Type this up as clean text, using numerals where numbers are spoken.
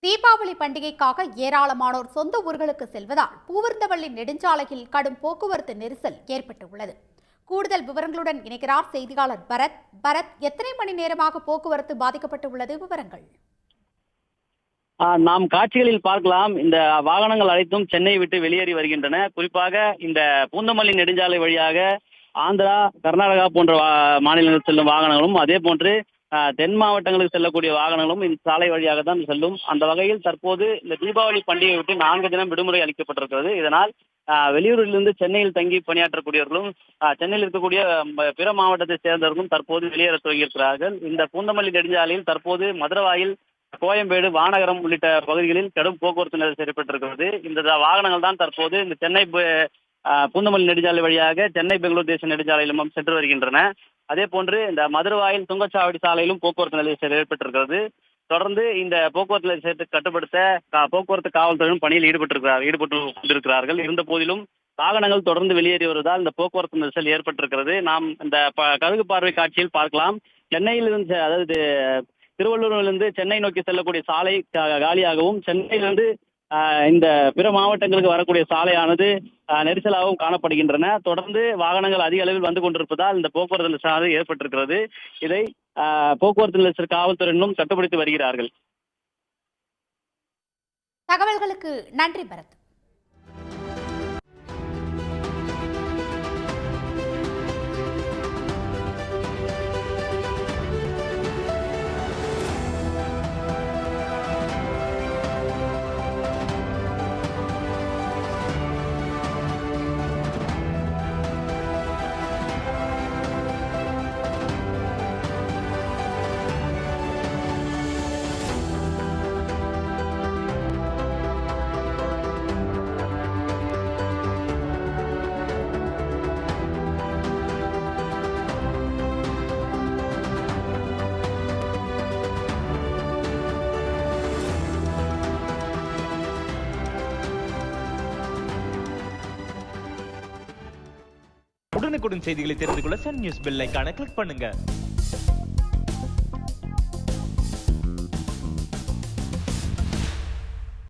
தீபாவளி பண்டிகைக்காக ஏராளமானோர் சொந்த ஊர்களுக்கு செல்வதால் பூவிருந்தவள்ளி நெடுஞ்சாலையில் கடும் போக்குவரத்து நெரிசல் ஏற்பட்டுள்ளது. கூடுதல் விவரங்களுடன் இணைக்கிறார் செய்தியாளர் பரத், எத்தனை மணி நேரமாக போக்குவரத்து பாதிக்கப்பட்டுள்ளது? விவரங்கள். நாம் காட்சிகளில் பார்க்கலாம். இந்த வாகனங்கள் அனைத்தும் சென்னை விட்டு வெளியேறி வருகின்றன. குறிப்பாக இந்த பூந்தமல்லி நெடுஞ்சாலை வழியாக ஆந்திரா, கர்நாடகா போன்ற மாநிலங்கள் செல்லும் வாகனங்களும், அதே போன்று தென் மாவட்டங்களுக்கு செல்லக்கூடிய வாகனங்களும் இந்த சாலை வழியாக தான் செல்லும். அந்த வகையில் தற்போது இந்த தீபாவளி பண்டிகை விட்டு 4 தினம் விடுமுறை அளிக்கப்பட்டிருக்கிறது. இதனால் வெளியூரிலிருந்து சென்னையில் தங்கி பணியாற்றக்கூடியவர்களும், சென்னையில் இருக்கக்கூடிய பிற மாவட்டத்தை சேர்ந்தவர்களும் தற்போது வெளியேற துவங்கியிருக்கிறார்கள். இந்த பூந்தமல்லி நெடுஞ்சாலையில் தற்போது மதுரவாயில், கோயம்பேடு, வானகரம் உள்ளிட்ட பகுதிகளில் கடும் போக்குவரத்து நெரிசல் ஏற்பட்டிருக்கிறது. இந்த வாகனங்கள் தான் தற்போது இந்த சென்னை பூந்தமல்லி நெடுஞ்சாலை வழியாக சென்னை பெங்களூர் தேசிய நெடுஞ்சாலையிலும் சென்று வருகின்றன. அதே போன்று இந்த மதுரவாயில் சுங்கச்சாவடி சாலையிலும் போக்குவரத்து நெரிசல் ஏற்பட்டிருக்கிறது. தொடர்ந்து இந்த போக்குவரத்து நெரிசலை கட்டுப்படுத்த போக்குவரத்து காவல்துறையும் பணியில் ஈடுபட்டு கொண்டிருக்கிறார்கள். இருந்த போதிலும் வாகனங்கள் தொடர்ந்து வெளியேறி வருவதால் இந்த போக்குவரத்து நெரிசல் ஏற்பட்டிருக்கிறது. நாம் இந்த கழுகு பார்வை காட்சியில் பார்க்கலாம். சென்னையிலிருந்து, அதாவது திருவள்ளூரிலிருந்து சென்னை நோக்கி செல்லக்கூடிய சாலை காலியாகவும், சென்னையிலிருந்து இந்த பிற மாவட்டங்களுக்கு வரக்கூடிய சாலையானது நெரிசலாகவும் காணப்படுகின்றன. தொடர்ந்து வாகனங்கள் அதிக அளவில் வந்து கொண்டிருப்பதால் இந்த போக்குவரத்து நெரிசல் ஏற்பட்டிருக்கிறது. இதை போக்குவரத்து நெரிசல் காவல்துறையினரும் கட்டுப்படுத்தி வருகிறார்கள். தகவல்களுக்கு நன்றி பரத். உடனுக்குடன் செய்திகளை தெரிந்து கொள்ள சன் நியூஸ் பெல் ஐகானை கிளிக் பண்ணுங்க.